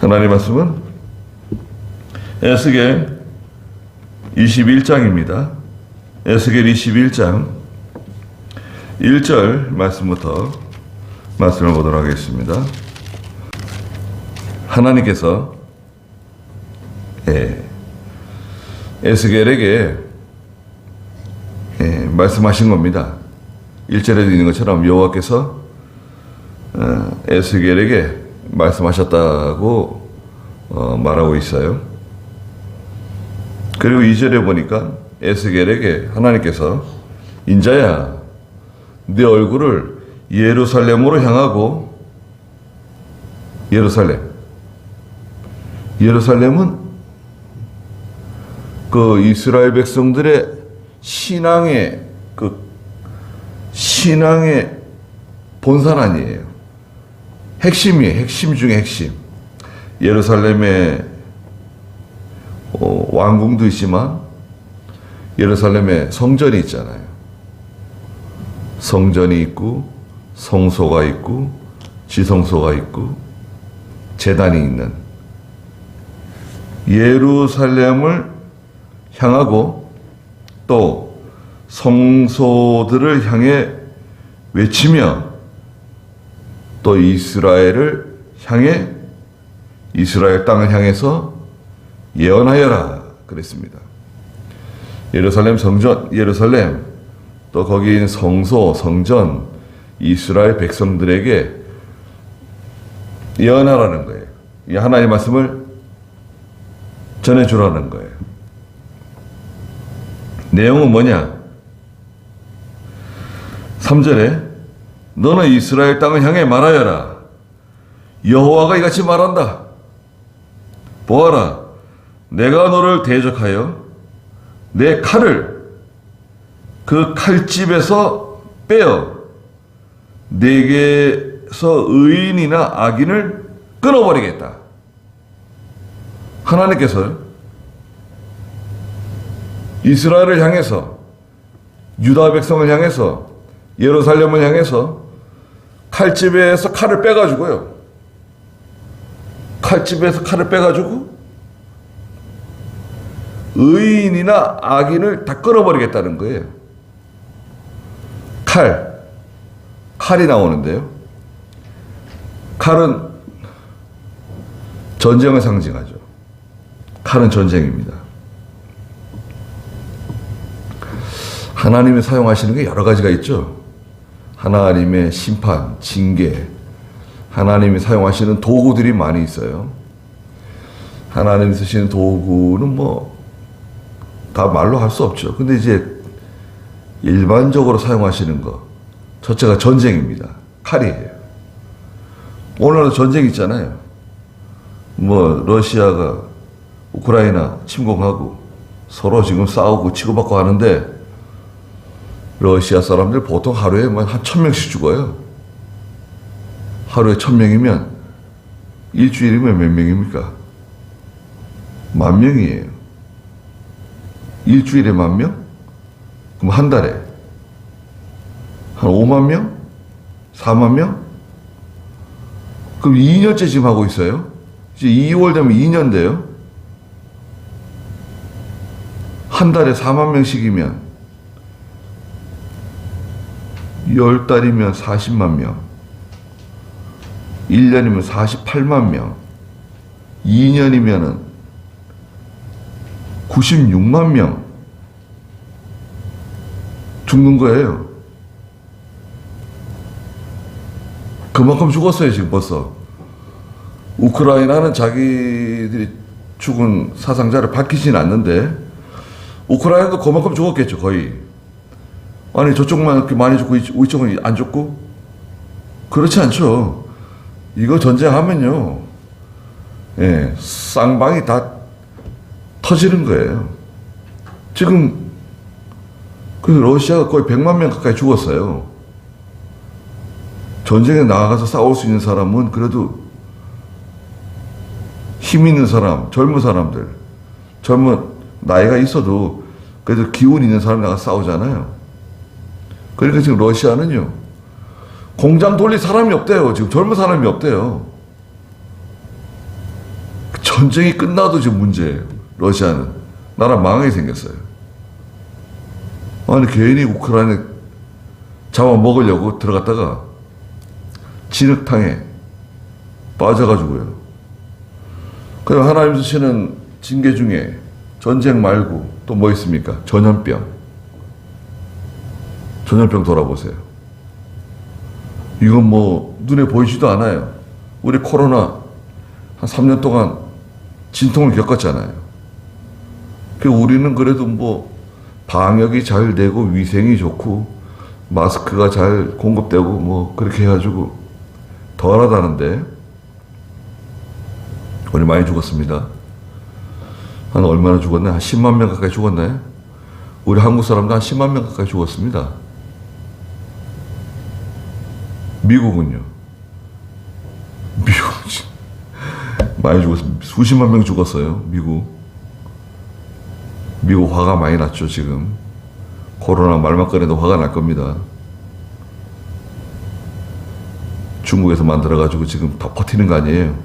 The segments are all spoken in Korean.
하나님 말씀은 에스겔 21장입니다. 에스겔 21장 1절 말씀부터 말씀을 보도록 하겠습니다. 하나님께서 에스겔에게 말씀하신 겁니다. 1절에도 있는 것처럼 여호와께서 에스겔에게 말씀하셨다고 말하고 있어요. 그리고 2절에 보니까 에스겔에게 하나님께서 인자야 네 얼굴을 예루살렘으로 향하고 예루살렘은 그 이스라엘 백성들의 신앙의 본산 아니에요. 핵심이에요. 핵심 중에 핵심. 예루살렘에 왕궁도 있지만 예루살렘에 성전이 있잖아요. 성전이 있고 성소가 있고 지성소가 있고 제단이 있는 예루살렘을 향하고 또 성소들을 향해 외치며 또 이스라엘을 향해 이스라엘 땅을 향해서 예언하여라 그랬습니다. 예루살렘 성전, 예루살렘 또 거기 있는 성소, 성전, 이스라엘 백성들에게 예언하라는 거예요. 이 하나님의 말씀을 전해주라는 거예요. 내용은 뭐냐? 3절에 너는 이스라엘 땅을 향해 말하여라. 여호와가 이같이 말한다. 보아라, 내가 너를 대적하여 내 칼을 그 칼집에서 빼어 내게서 의인이나 악인을 끊어버리겠다. 하나님께서 이스라엘을 향해서 유다 백성을 향해서 예루살렘을 향해서 칼집에서 칼을 빼가지고요. 칼집에서 칼을 빼가지고 의인이나 악인을 다 끊어버리겠다는 거예요. 칼이 나오는데요. 칼은 전쟁을 상징하죠. 칼은 전쟁입니다. 하나님이 사용하시는 게 여러 가지가 있죠. 하나님의 심판, 징계, 하나님이 사용하시는 도구들이 많이 있어요. 하나님이 쓰시는 도구는 다 말로 할 수 없죠. 근데 이제 일반적으로 사용하시는 거, 첫째가 전쟁입니다. 칼이에요. 오늘은 전쟁 있잖아요. 러시아가 우크라이나 침공하고 서로 지금 싸우고 치고받고 하는데 러시아 사람들 보통 하루에 한 1000명씩 죽어요. 하루에 1000명이면 일주일이면 몇 명입니까? 10,000명이에요. 일주일에 10,000명? 그럼 한 달에 한 50,000명? 40,000명? 그럼 2년째 지금 하고 있어요. 이제 2월 되면 2년 돼요. 한 달에 40,000명씩이면 10달이면 40만 명, 1년이면 48만 명, 2년이면은 96만 명 죽는 거예요. 그만큼 죽었어요, 지금 벌써. 우크라이나는 자기들이 죽은 사상자를 밝히진 않는데, 우크라이나도 그만큼 죽었겠죠, 거의. 아니, 저쪽만 이렇게 많이 죽고, 이쪽은 안 죽고? 그렇지 않죠. 이거 전쟁하면요, 쌍방이 다 터지는 거예요. 지금, 러시아가 거의 100만 명 가까이 죽었어요. 전쟁에 나가서 싸울 수 있는 사람은 그래도 힘 있는 사람, 젊은 사람들, 나이가 있어도 그래도 기운 있는 사람 나가서 싸우잖아요. 그러니까 지금 러시아는요, 공장 돌릴 사람이 없대요. 지금 젊은 사람이 없대요. 전쟁이 끝나도 지금 문제예요. 러시아는. 나라 망하게 생겼어요. 아니, 괜히 우크라이나 잡아먹으려고 들어갔다가 진흙탕에 빠져가지고요. 그럼 하나님 주시는 징계 중에 전쟁 말고 또 뭐 있습니까? 전염병. 전염병 돌아보세요. 이건 뭐 눈에 보이지도 않아요. 우리 코로나 한 3년 동안 진통을 겪었잖아요. 그 우리는 그래도 뭐 방역이 잘 되고 위생이 좋고 마스크가 잘 공급되고 뭐 그렇게 해가지고 덜하다는데 우리 많이 죽었습니다. 한 얼마나 죽었나? 한 10만 명 가까이 죽었나요? 우리 한국 사람도 한 10만 명 가까이 죽었습니다. 미국은요? 미국 많이 죽었습니다. 수십만 명 죽었어요. 미국 화가 많이 났죠. 지금 코로나 말만 꺼내도 화가 날 겁니다. 중국에서 만들어가지고 지금 다 버티는 거 아니에요.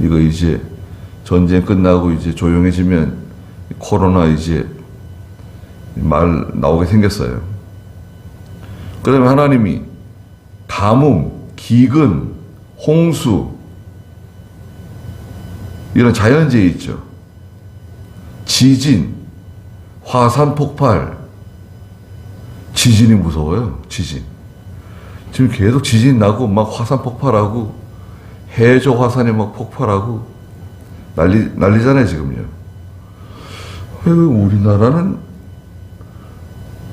이거 이제 전쟁 끝나고 이제 조용해지면 코로나 이제 말 나오게 생겼어요. 그 다음에 하나님이 가뭄, 기근, 홍수 이런 자연재해 있죠. 지진, 화산 폭발. 지진이 무서워요. 지진. 지금 계속 지진 나고 막 화산 폭발하고 해저 화산이 막 폭발하고 난리잖아요 지금요. 왜 우리나라는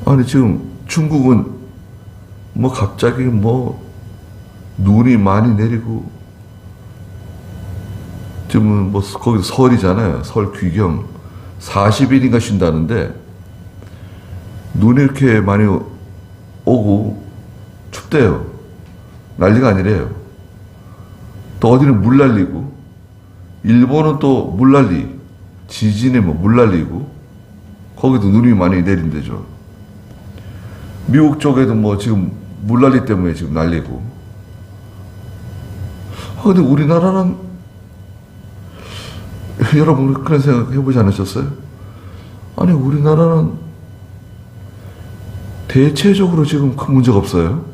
아니 지금 중국은 뭐 갑자기 뭐 눈이 많이 내리고 지금 뭐 거기서 설이잖아요. 설 귀경 40일인가 쉰다는데 눈이 이렇게 많이 오고 춥대요. 난리가 아니래요. 또 어디는 물 날리고 일본은 또 물 난리 지진에 뭐 물 날리고 거기도 눈이 많이 내린대죠. 미국 쪽에도 뭐 지금 물 난리 때문에 지금 난리고. 근데 우리나라는 여러분 그런 생각 해보지 않으셨어요? 아니 우리나라는 대체적으로 지금 큰 문제가 없어요.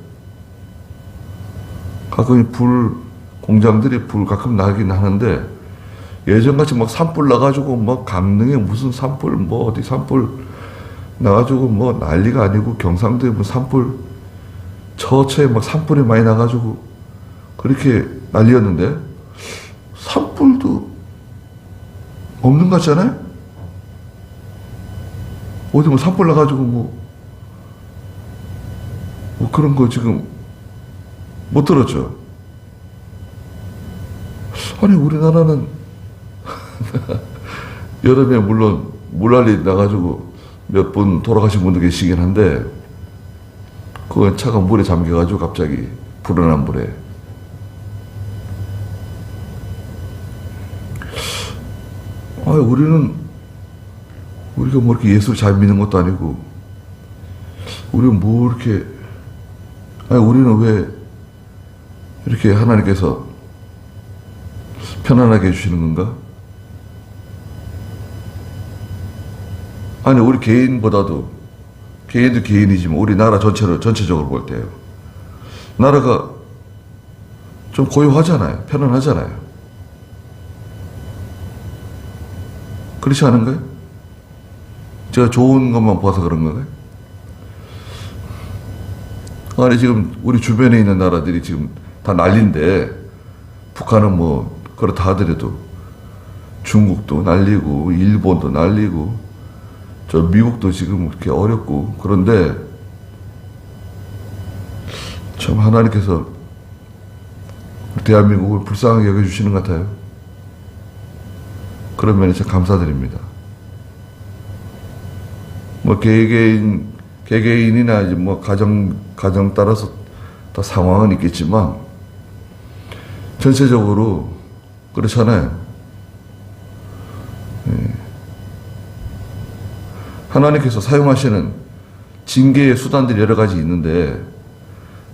가끔 공장들이 불 가끔 나긴 하는데 예전같이 막 산불 나가지고 뭐 강릉에 무슨 산불 뭐 어디 산불 나가지고 뭐 난리가 아니고 경상도에 뭐 산불 처처에 막 산불이 많이 나가지고 그렇게 난리였는데 산불도 없는 것 같잖아요? 어디 뭐 산불 나가지고 뭐 그런 거 지금 못 들었죠? 아니 우리나라는 여름에 물론 물난리 나가지고 몇 분 돌아가신 분도 계시긴 한데 그건 차가 물에 잠겨가지고 갑자기 불어난 물에. 아니 우리가 뭐 이렇게 예수를 잘 믿는 것도 아니고 우리는 뭐 이렇게 아니 우리는 왜 이렇게 하나님께서 편안하게 해주시는 건가? 아니 우리 개인보다도 개인도 개인이지만 우리 나라 전체적으로 볼 때요. 나라가 좀 고요하잖아요. 편안하잖아요. 그렇지 않은가요? 제가 좋은 것만 봐서 그런 건가요? 아니 지금 우리 주변에 있는 나라들이 지금 다 난리인데 북한은 뭐 그렇다 하더라도 중국도 난리고 일본도 난리고 저 미국도 지금 그렇게 어렵고 그런데 참 하나님께서 대한민국을 불쌍하게 여겨주시는 것 같아요. 그런 면에서 감사드립니다. 뭐 개개인이나 이제 뭐 가정 따라서 다 상황은 있겠지만 전체적으로 그렇잖아요. 예. 하나님께서 사용하시는 징계의 수단들이 여러 가지 있는데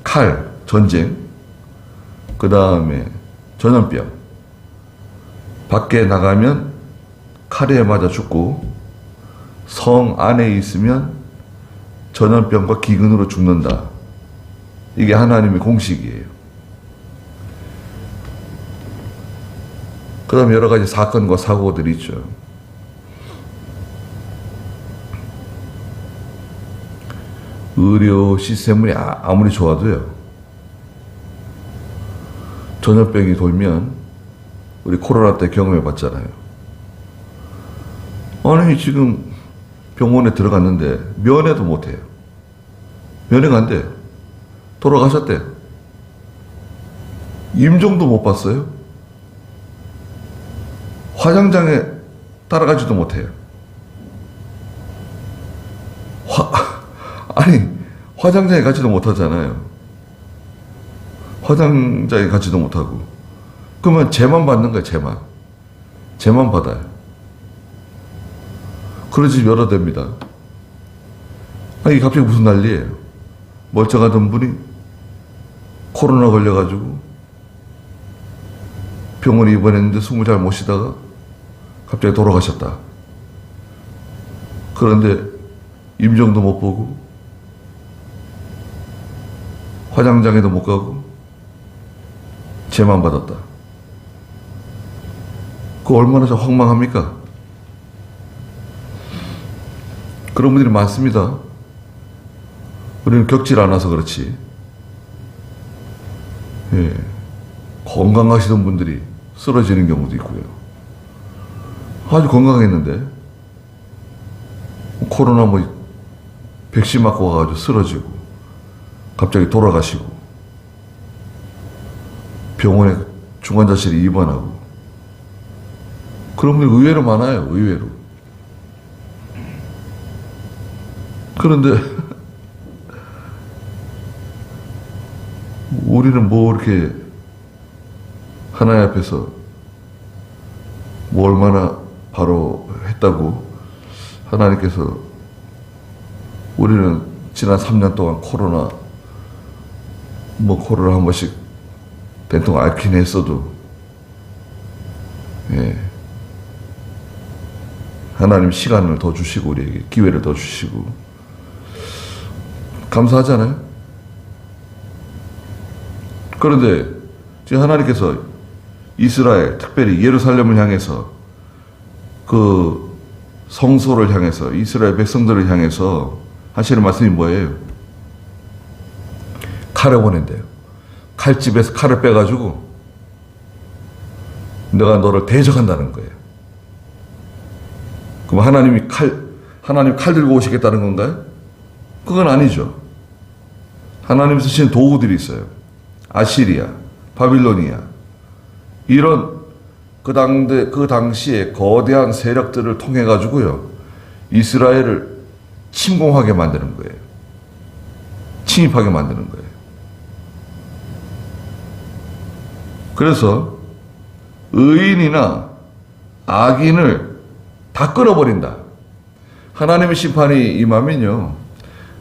칼, 전쟁, 그 다음에 전염병, 밖에 나가면 칼에 맞아 죽고 성 안에 있으면 전염병과 기근으로 죽는다. 이게 하나님의 공식이에요. 그 다음 여러 가지 사건과 사고들이 있죠. 의료 시스템이 아무리 좋아도요, 전염병이 돌면 우리 코로나 때 경험해 봤잖아요. 아니 지금 병원에 들어갔는데 면회도 못해요. 면회가 안 돼요. 돌아가셨대요. 임종도 못 봤어요. 화장장에 따라가지도 못해요. 아니 화장장에 가지도 못하잖아요. 화장장에 가지도 못하고. 그러면 쟤만 받는 거예요. 쟤만 받아요. 그런 집 여러 대입니다. 이게 갑자기 무슨 난리예요. 멀쩡하던 분이 코로나 걸려가지고 병원에 입원했는데 숨을 잘 못 쉬다가 갑자기 돌아가셨다. 그런데 임종도 못 보고 화장장에도 못 가고 쟤만 받았다. 그거 얼마나 좀 황망합니까? 그런 분들이 많습니다. 우리는 겪질 않아서 그렇지. 예. 건강하시던 분들이 쓰러지는 경우도 있고요. 아주 건강했는데 코로나 백신 맞고 와가지고 쓰러지고 갑자기 돌아가시고 병원에 중환자실에 입원하고 그런 분이 의외로 많아요. 의외로. 그런데 우리는 뭐 이렇게 하나님 앞에서 뭐 얼마나 바로 했다고 하나님께서 우리는 지난 3년 동안 코로나 한 번씩 된통 앓긴 했어도 예. 하나님 시간을 더 주시고 우리에게 기회를 더 주시고 감사하잖아요. 그런데 지금 하나님께서 이스라엘, 특별히 예루살렘을 향해서 그 성소를 향해서 이스라엘 백성들을 향해서 하시는 말씀이 뭐예요? 칼을 보낸대요. 칼집에서 칼을 빼가지고 내가 너를 대적한다는 거예요. 그럼 하나님 칼 들고 오시겠다는 건가요? 그건 아니죠. 하나님 쓰시는 도구들이 있어요. 아시리아, 바빌로니아, 이런 그 당시에 거대한 세력들을 통해 가지고요, 이스라엘을 침공하게 만드는 거예요. 침입하게 만드는 거예요. 그래서 의인이나 악인을 다 끊어버린다. 하나님의 심판이 임하면요,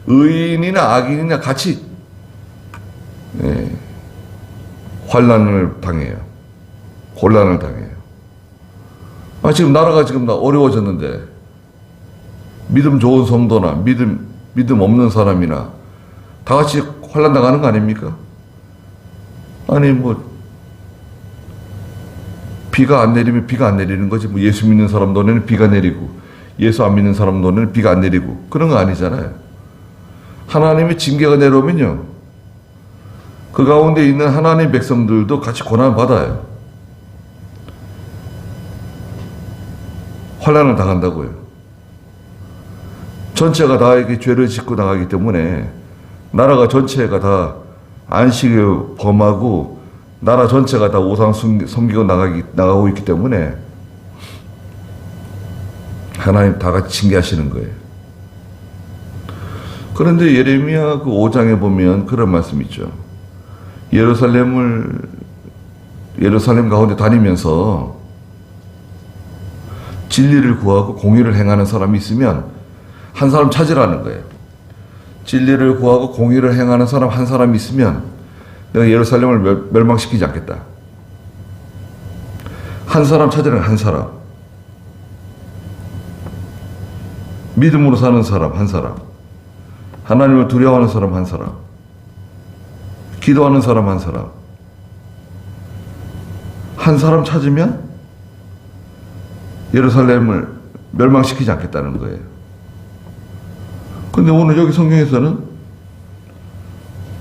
의인이나 악인이나 같이 환난을 당해요. 곤란을 당해요. 지금 나라가 지금 다 어려워졌는데 믿음 좋은 성도나 믿음 없는 사람이나 다 같이 환난 당하는 거 아닙니까? 아니 비가 안 내리면 비가 안 내리는 거지. 예수 믿는 사람 눈에는 비가 내리고 예수 안 믿는 사람 눈에는 비가 안 내리고 그런 거 아니잖아요. 하나님의 징계가 내려오면요, 그 가운데 있는 하나님 백성들도 같이 고난을 받아요. 환난을 당한다고요. 전체가 다 이렇게 죄를 짓고 나가기 때문에 나라가 전체가 다 안식을 범하고 나라 전체가 다 우상 섬기고 나가고 있기 때문에 하나님 다 같이 징계하시는 거예요. 그런데 예레미야 그 5장에 보면 그런 말씀이 있죠. 예루살렘 가운데 다니면서 진리를 구하고 공의를 행하는 사람이 있으면 한 사람 찾으라는 거예요. 진리를 구하고 공의를 행하는 사람 한 사람이 있으면 내가 예루살렘을 멸망시키지 않겠다. 한 사람 찾으라는 한 사람. 믿음으로 사는 사람 한 사람. 하나님을 두려워하는 사람 한 사람. 기도하는 사람 한 사람. 한 사람 찾으면 예루살렘을 멸망시키지 않겠다는 거예요. 근데 오늘 여기 성경에서는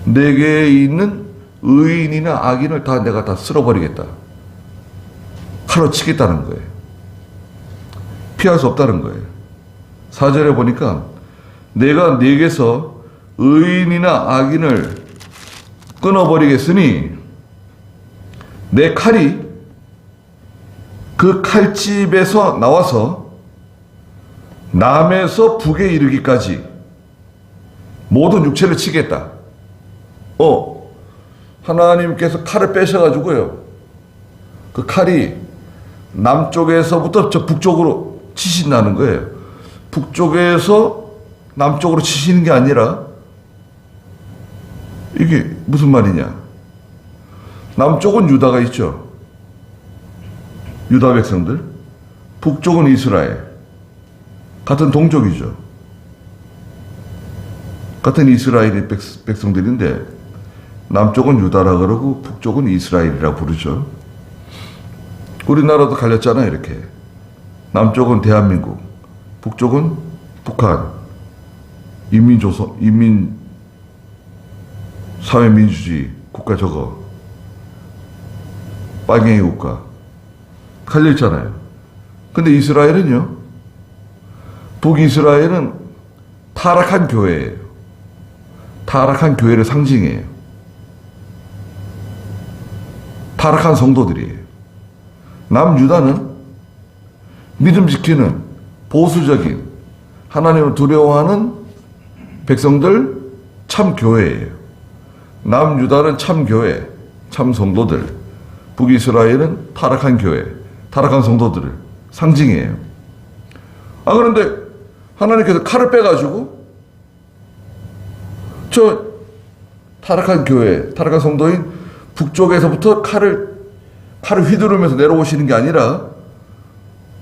내게 있는 의인이나 악인을 다 내가 다 쓸어버리겠다. 칼로 치겠다는 거예요. 피할 수 없다는 거예요. 4절에 보니까 내가 네게서 의인이나 악인을 끊어버리겠으니 내 칼이 그 칼집에서 나와서 남에서 북에 이르기까지 모든 육체를 치겠다. 하나님께서 칼을 빼셔가지고요. 그 칼이 남쪽에서부터 저 북쪽으로 치신다는 거예요. 북쪽에서 남쪽으로 치시는 게 아니라 이게 무슨 말이냐. 남쪽은 유다가 있죠. 유다 백성들. 북쪽은 이스라엘. 같은 동족이죠. 같은 이스라엘 백성들인데 남쪽은 유다라 그러고 북쪽은 이스라엘이라 부르죠. 우리나라도 갈렸잖아요. 이렇게. 남쪽은 대한민국, 북쪽은 북한, 사회민주주의 국가 저거 빨갱이 국가 갈려있잖아요. 근데 이스라엘은요, 북이스라엘은 타락한 교회예요. 타락한 교회를 상징해요. 타락한 성도들이에요. 남유다는 믿음 지키는 보수적인 하나님을 두려워하는 백성들 참 교회예요. 남유다는 참 교회, 참 성도들. 북이스라엘은 타락한 교회, 타락한 성도들을 상징해요. 그런데 하나님께서 칼을 빼가지고 저 타락한 교회, 타락한 성도인 북쪽에서부터 칼을 휘두르면서 내려오시는 게 아니라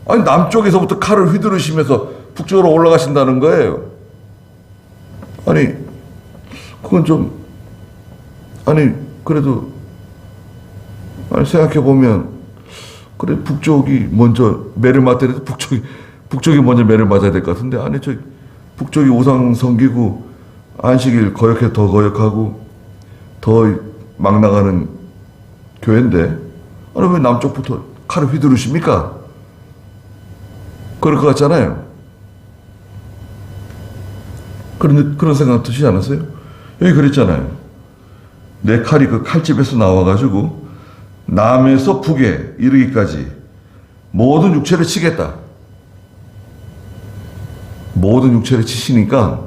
남쪽에서부터 칼을 휘두르시면서 북쪽으로 올라가신다는 거예요. 그건 좀 그래도 생각해보면 그래 북쪽이 먼저 매를 맞더라도 북쪽이 먼저 매를 맞아야 될 것 같은데 북쪽이 우상 섬기고 안식일 거역해 더 거역하고 더 막 나가는 교회인데 왜 남쪽부터 칼을 휘두르십니까? 그럴 것 같잖아요. 그런 생각 드시지 않았어요? 여기 그랬잖아요. 내 칼이 그 칼집에서 나와가지고 남에서 북에 이르기까지 모든 육체를 치겠다. 모든 육체를 치시니까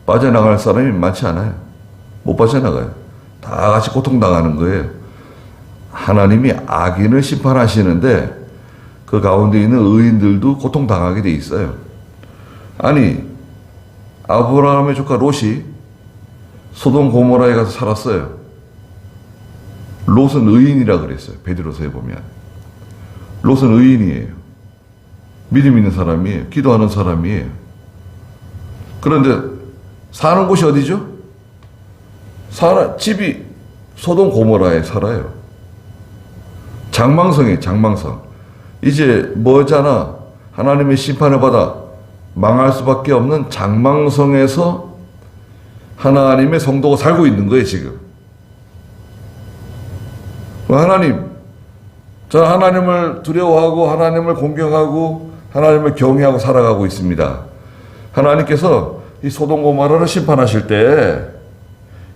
빠져나갈 사람이 많지 않아요. 못 빠져나가요. 다 같이 고통당하는 거예요. 하나님이 악인을 심판하시는데 그 가운데 있는 의인들도 고통당하게 돼 있어요. 아브라함의 조카 롯이 소돔 고모라에 가서 살았어요. 롯은 의인이라 그랬어요. 베드로서에 보면. 롯은 의인이에요. 믿음 있는 사람이에요. 기도하는 사람이에요. 그런데 사는 곳이 어디죠? 집이 소돔 고모라에 살아요. 장망성이에요. 장망성. 이제 뭐잖아. 하나님의 심판을 받아 망할 수밖에 없는 장망성에서 하나님의 성도가 살고 있는 거예요. 지금. 저는 하나님을 두려워하고 하나님을 공경하고 하나님을 경외하고 살아가고 있습니다. 하나님께서 이 소돔 고모라를 심판하실 때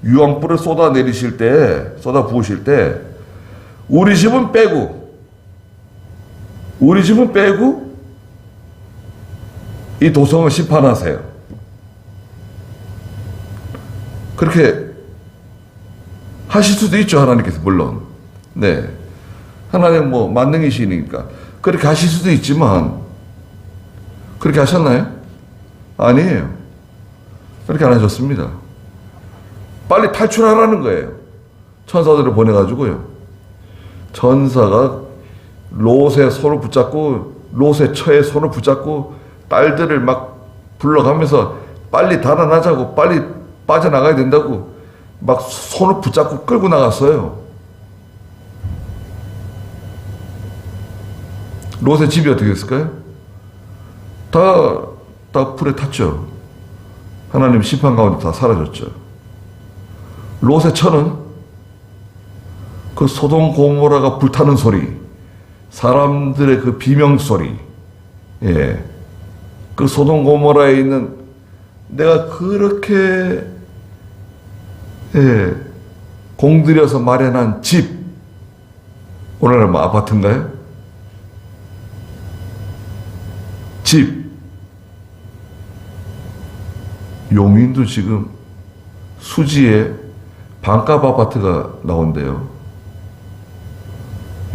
유황불을 쏟아 부으실 때 우리 집은 빼고 이 도성을 심판하세요. 그렇게 하실 수도 있죠. 하나님께서 물론. 네. 하나님 만능이시니까 그렇게 하실 수도 있지만 그렇게 하셨나요? 아니에요. 그렇게 안 하셨습니다. 빨리 탈출하라는 거예요. 천사들을 보내가지고요. 천사가 롯의 손을 붙잡고 롯의 처에 손을 붙잡고 딸들을 막 불러가면서 빨리 달아나자고, 빨리 빠져나가야 된다고 막 손을 붙잡고 끌고 나갔어요. 롯의 집이 어떻게 됐을까요? 다 불에 탔죠. 하나님 심판 가운데 다 사라졌죠. 롯의 처는 그 소돔 고모라가 불타는 소리, 사람들의 그 비명 소리, 예, 그 소돔 고모라에 있는 내가 그렇게 공들여서 마련한 집, 오늘날 뭐 아파트인가요? 집. 용인도 지금 수지에 반값 아파트가 나온대요.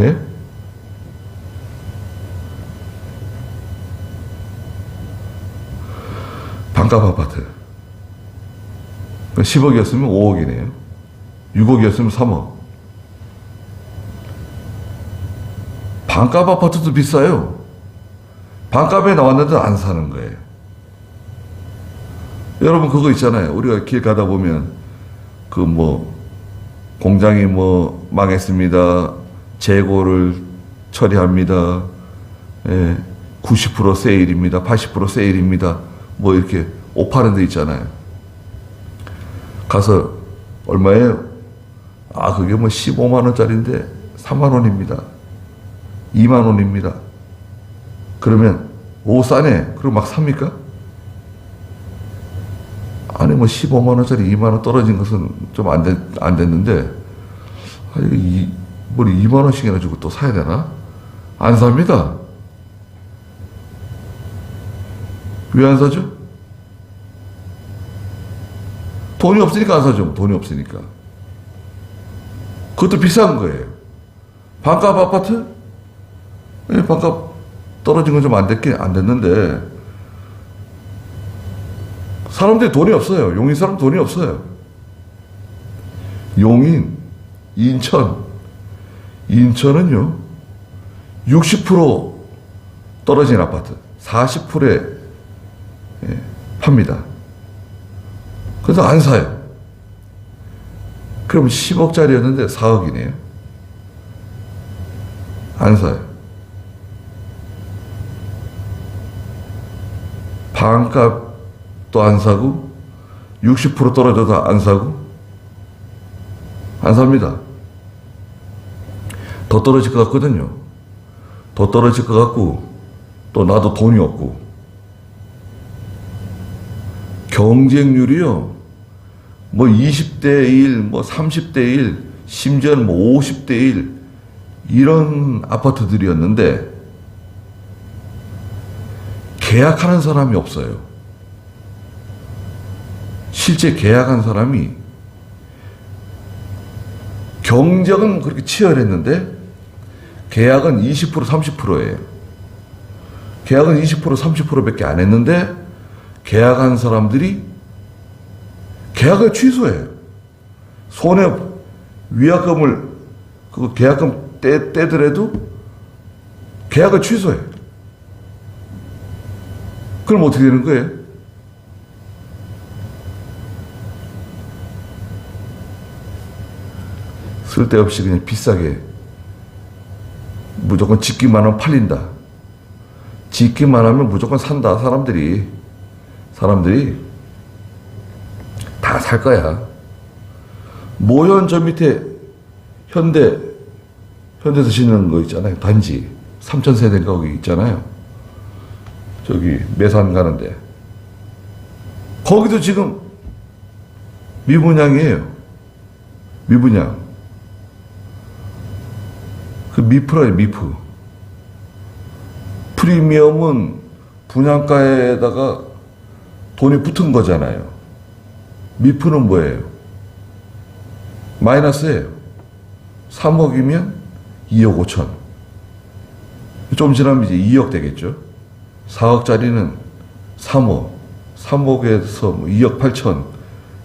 예? 반값 아파트. 10억이었으면 5억이네요. 6억이었으면 3억. 반값 아파트도 비싸요. 반값에 나왔는데 안 사는 거예요. 여러분 그거 있잖아요. 우리가 길 가다 보면 그 뭐 공장이 뭐 망했습니다. 재고를 처리합니다. 90% 세일입니다. 80% 세일입니다. 뭐 이렇게 옷 파는 데 있잖아요. 가서 얼마예요? 아, 그게 뭐 15만 원짜리인데 3만 원입니다. 2만 원입니다. 그러면 오 싸네. 그럼 막 삽니까? 아니 뭐 15만 원짜리 2만 원 떨어진 것은 좀 안 됐는데 뭘 2만 원씩이나 주고 또 사야 되나? 안 삽니다. 왜 안 사죠? 돈이 없으니까 안 사죠. 돈이 없으니까. 그것도 비싼 거예요. 반값 아파트? 반값 떨어진 건 좀 안 됐는데 사람들이 돈이 없어요. 용인 사람 돈이 없어요. 용인, 인천은요 60% 떨어진 아파트 40%에 팝니다. 그래서 안 사요. 그럼 10억짜리였는데 4억이네요. 안 사요. 반값도 안 사고 60% 떨어져도 안 사고 안 삽니다. 더 떨어질 것 같거든요. 더 떨어질 것 같고 또 나도 돈이 없고 경쟁률이요 뭐 20대 1, 뭐 30대 1, 심지어는 뭐 50대 1 이런 아파트들이었는데 계약하는 사람이 없어요. 실제 계약한 사람이 경쟁은 그렇게 치열했는데 계약은 20% 30%예요. 계약은 20% 30%밖에 안 했는데 계약한 사람들이 계약을 취소해요. 손해 위약금을 그 계약금 떼더라도 계약을 취소해요. 그럼 어떻게 되는 거예요? 쓸데없이 그냥 비싸게 무조건 짓기만 하면 팔린다. 짓기만 하면 무조건 산다. 사람들이 다 살 거야. 모현 저 밑에 현대에서 짓는 거 있잖아요. 단지 3,000세대인가 거기 있잖아요. 저기 매산 가는데 거기도 지금 미분양이에요. 미분양. 그 미프라요, 미프. 프리미엄은 분양가에다가 돈이 붙은 거잖아요. 미프는 뭐예요? 마이너스예요. 3억이면 2억 5천. 좀 지나면 이제 2억 되겠죠. 4억짜리는 3억. 3억에서 뭐 2억 8천,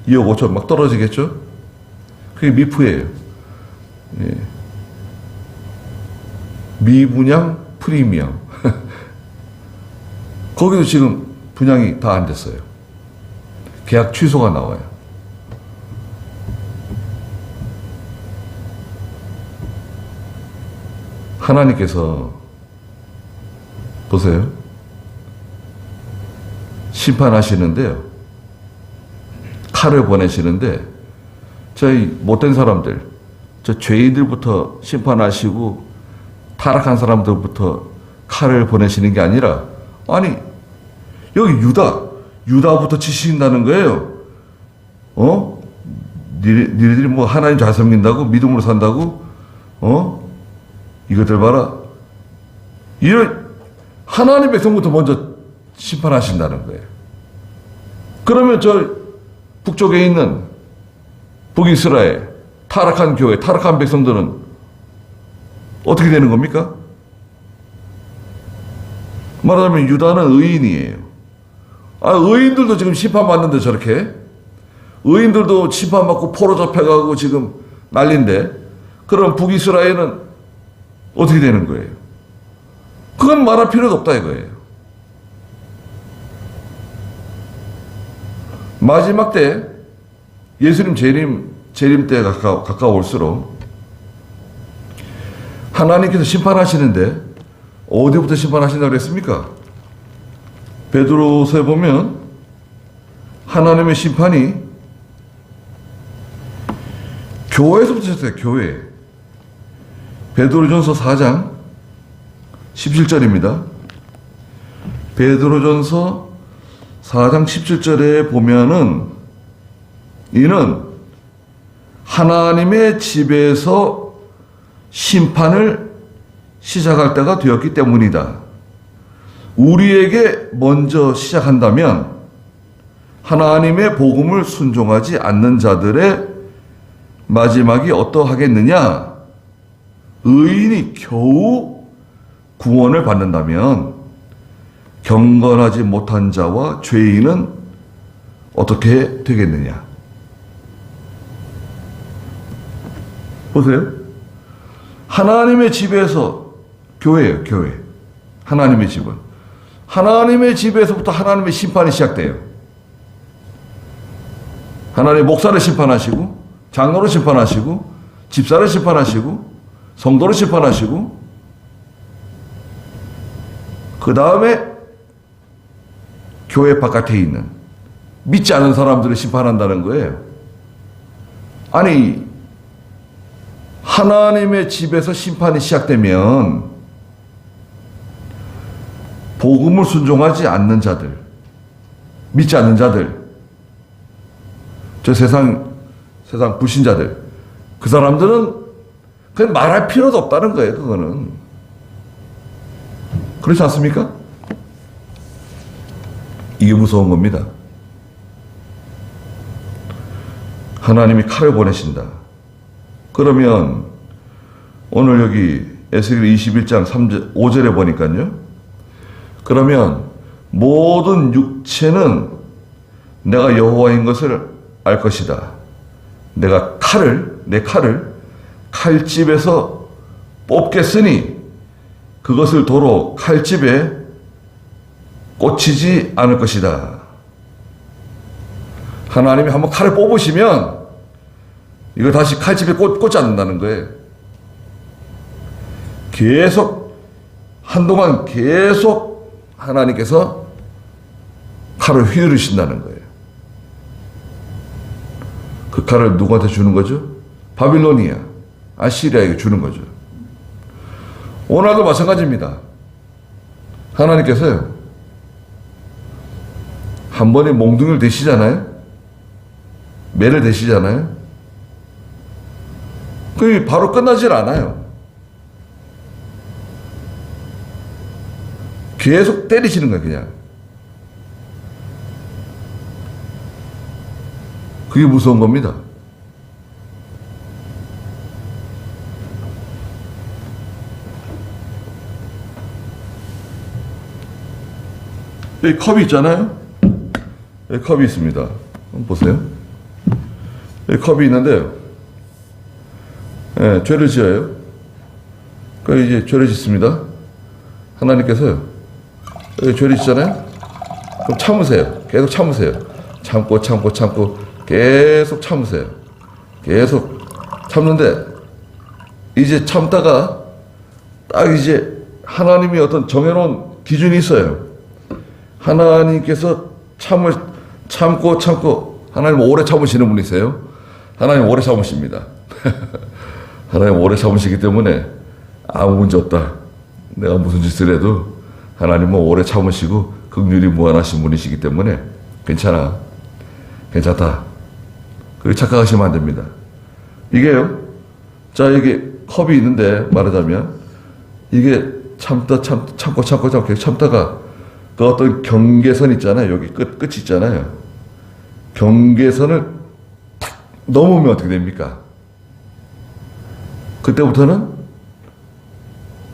2억 5천 막 떨어지겠죠? 그게 미프예요. 예. 미분양 프리미엄. 거기도 지금 분양이 다 안 됐어요. 계약 취소가 나와요. 하나님께서 보세요. 심판하시는데요. 칼을 보내시는데 저희 못된 사람들, 저 죄인들부터 심판하시고 타락한 사람들부터 칼을 보내시는 게 아니라, 아니 여기 유다부터 치신다는 거예요. 니네들이 뭐 하나님 잘 섬긴다고, 믿음으로 산다고, 이것들 봐라. 이런 하나님 백성부터 먼저 심판하신다는 거예요. 그러면 저 북쪽에 있는 북이스라엘 타락한 교회, 타락한 백성들은 어떻게 되는 겁니까? 말하자면 유다는 의인이에요. 의인들도 지금 심판받는데 저렇게 의인들도 심판받고 포로 잡혀가고 지금 난린데, 그럼 북이스라엘은 어떻게 되는 거예요? 그건 말할 필요도 없다 이거예요. 마지막 때 예수님 재림 때 가까울수록 하나님께서 심판하시는데 어디부터 심판하신다고 그랬습니까? 베드로서에 보면 하나님의 심판이 교회에서부터 시작해요. 교회. 베드로전서 4장 17절입니다. 베드로전서 4장 17절에 보면은 이는 하나님의 집에서 심판을 시작할 때가 되었기 때문이다. 우리에게 먼저 시작한다면 하나님의 복음을 순종하지 않는 자들의 마지막이 어떠하겠느냐? 의인이 겨우 구원을 받는다면 경건하지 못한 자와 죄인은 어떻게 되겠느냐? 보세요. 하나님의 집에서, 교회예요, 교회. 하나님의 집은. 하나님의 집에서부터 하나님의 심판이 시작돼요. 하나님 목사를 심판하시고, 장로를 심판하시고, 집사를 심판하시고, 성도를 심판하시고, 그 다음에 교회 바깥에 있는 믿지 않은 사람들을 심판한다는 거예요. 아니, 하나님의 집에서 심판이 시작되면 복음을 순종하지 않는 자들, 믿지 않는 자들, 저 세상 불신자들, 그 사람들은 그냥 말할 필요도 없다는 거예요. 그거는 그렇지 않습니까? 이게 무서운 겁니다. 하나님이 칼을 보내신다. 그러면 오늘 여기 에스겔 21장 3절, 5절에 보니까요. 그러면 모든 육체는 내가 여호와인 것을 알 것이다. 내가 내 칼을 칼집에서 뽑겠으니 그것을 도로 칼집에 꽂히지 않을 것이다. 하나님이 한번 칼을 뽑으시면 이거 다시 칼집에 꽂지 않는다는 거예요. 한동안 계속 하나님께서 칼을 휘두르신다는 거예요. 그 칼을 누구한테 주는 거죠? 바빌로니아, 아시리아에게 주는 거죠. 오늘도 마찬가지입니다. 하나님께서요, 한 번에 몽둥이를 대시잖아요? 매를 대시잖아요? 그게 바로 끝나질 않아요. 계속 때리시는 거예요, 그냥. 그게 무서운 겁니다. 여기 컵이 있잖아요? 여기 컵이 있습니다. 한번 보세요. 여기 컵이 있는데요. 예, 죄를 지어요. 그 이제 죄를 짓습니다. 하나님께서요. 죄를 짓잖아요. 그럼 참으세요. 계속 참으세요. 참고 계속 참으세요. 계속 참는데 이제 참다가 딱 이제 하나님이 어떤 정해놓은 기준이 있어요. 하나님께서 참고 하나님 오래 참으시는 분이세요. 하나님 오래 참으십니다. 하나님 오래 참으시기 때문에 아무 문제 없다. 내가 무슨 짓을 해도 하나님은 오래 참으시고 긍휼이 무한하신 분이시기 때문에 괜찮다. 그렇게 착각하시면 안 됩니다. 이게요. 자, 이게 컵이 있는데 말하자면 이게 참고 계속 참다가 그 어떤 경계선 있잖아요. 여기 끝이 있잖아요. 경계선을 탁 넘으면 어떻게 됩니까? 그때부터는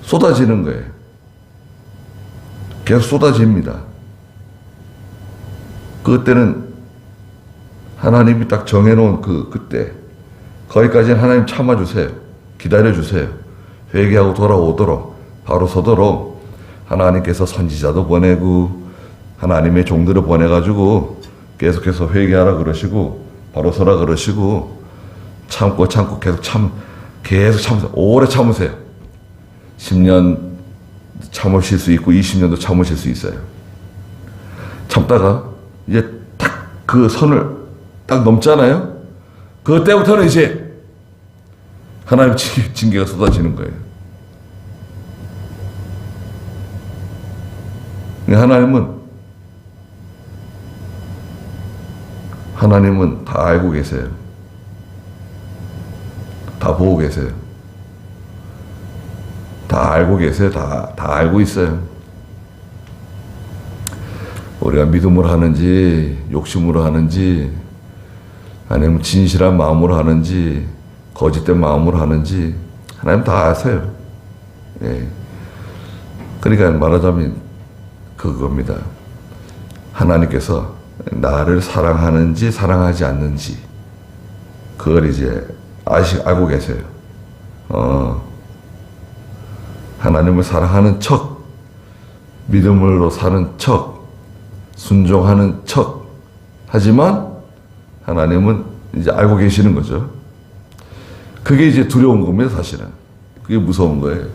쏟아지는 거예요. 계속 쏟아집니다. 그때는 하나님이 딱 정해놓은 그때 거기까지는 하나님 참아주세요. 기다려주세요. 회개하고 돌아오도록 바로 서도록 하나님께서 선지자도 보내고 하나님의 종들을 보내가지고 계속해서 회개하라 그러시고 바로 서라 그러시고 참고 계속 참으세요. 오래 참으세요. 10년 참으실 수 있고 20년도 참으실 수 있어요. 참다가 이제 딱 그 선을 딱 넘잖아요. 그때부터는 이제 하나님 징계가 쏟아지는 거예요. 하나님은 다 알고 계세요. 다 보고 계세요. 다 알고 계세요. 다 알고 있어요. 우리가 믿음으로 하는지 욕심으로 하는지 아니면 진실한 마음으로 하는지 거짓된 마음으로 하는지 하나님 다 아세요. 예. 그러니까 말하자면 그겁니다. 하나님께서 나를 사랑하는지 사랑하지 않는지 그걸 이제 알고 계세요. 하나님을 사랑하는 척, 믿음으로 사는 척, 순종하는 척 하지만 하나님은 이제 알고 계시는 거죠. 그게 이제 두려운 겁니다, 사실은. 그게 무서운 거예요.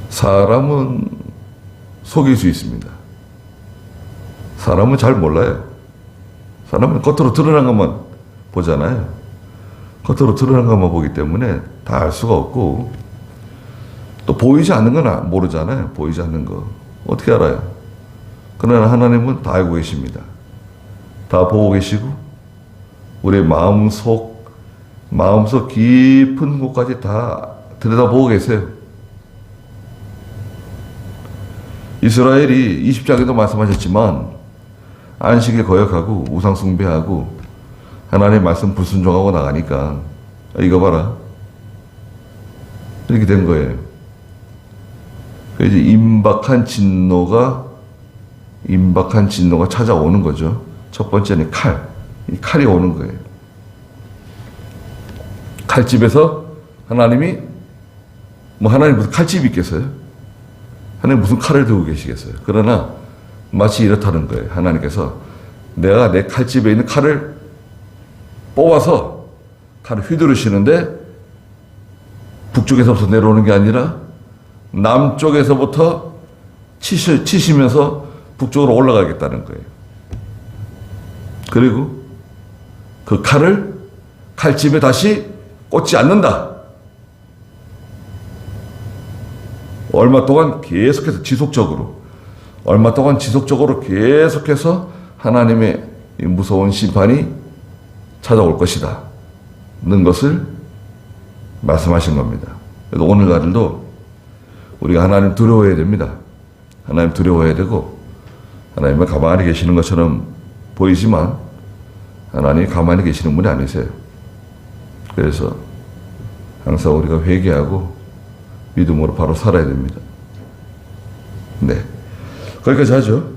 사람은 속일 수 있습니다. 사람은 잘 몰라요. 사람은 겉으로 드러난 것만 보잖아요. 겉으로 드러난 것만 보기 때문에 다 알 수가 없고 또 보이지 않는 건 모르잖아요. 보이지 않는 거. 어떻게 알아요? 그러나 하나님은 다 알고 계십니다. 다 보고 계시고 우리의 마음속 깊은 곳까지 다 들여다보고 계세요. 이스라엘이 20장에도 말씀하셨지만 안식에 거역하고 우상 숭배하고 하나님의 말씀 불순종하고 나가니까 이거 봐라. 이렇게 된 거예요. 이제 임박한 진노가 찾아오는 거죠. 첫 번째는 이 칼이 오는 거예요. 칼집에서 하나님이 하나님 무슨 칼집이 있겠어요? 하나님 무슨 칼을 들고 계시겠어요? 그러나 마치 이렇다는 거예요. 하나님께서 내가 내 칼집에 있는 칼을 뽑아서 칼을 휘두르시는데 북쪽에서부터 내려오는 게 아니라 남쪽에서부터 치시면서 북쪽으로 올라가겠다는 거예요. 그리고 그 칼집에 다시 꽂지 않는다. 얼마 동안 계속해서 지속적으로 계속해서 하나님의 무서운 심판이 찾아올 것이다. 는 것을 말씀하신 겁니다. 그래서 오늘날도 우리가 하나님 두려워해야 됩니다. 하나님 두려워해야 되고 하나님은 가만히 계시는 것처럼 보이지만 하나님이 가만히 계시는 분이 아니세요. 그래서 항상 우리가 회개하고 믿음으로 바로 살아야 됩니다. 네, 거기까지 하죠.